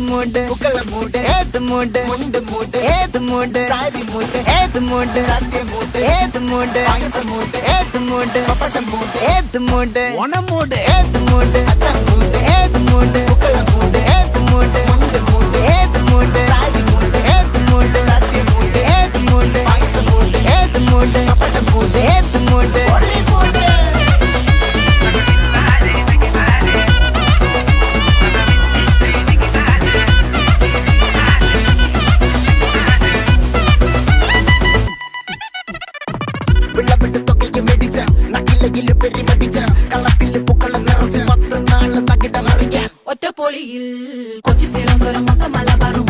மூடு புக்கல மூடு ஏத்து மூடு முண்டு மூடு ஏத்து மூடு சாரி மூடு ஏத்து மூடு சத்திய மூடு ஏத்து மூடு பாயச மூடு ஏத்து மூடு பப்பட்ட மூடு ஏத்து மூடு ஒன மூடு ஏத்து மூடு அத்த மூடு ஏத்து மூடு புக்கல மூடு ஏத்து மூடு முண்டு மூடு ஏத்து மூடு சாரி மூடு ஏத்து மூடு சத்திய மூடு ஏத்து மூடு பாயச மூடு ஏத்து மூடு பப்பட்ட மூடு ஏத்து மூடு ஒளி மூடு വിളവിട്ട് തൊക്കയ്ക്ക് മെടിച്ച നക്കിലകില് പെരിമടിച്ച കളത്തില് പൂക്കള നിറച്ച് 10 നാള് നകിട മറിക്കാൻ ഒറ്റപ്പൊളിയിൽ കൊച്ചി തിരുവനന്തപുരം മൊത്തം മലബാറും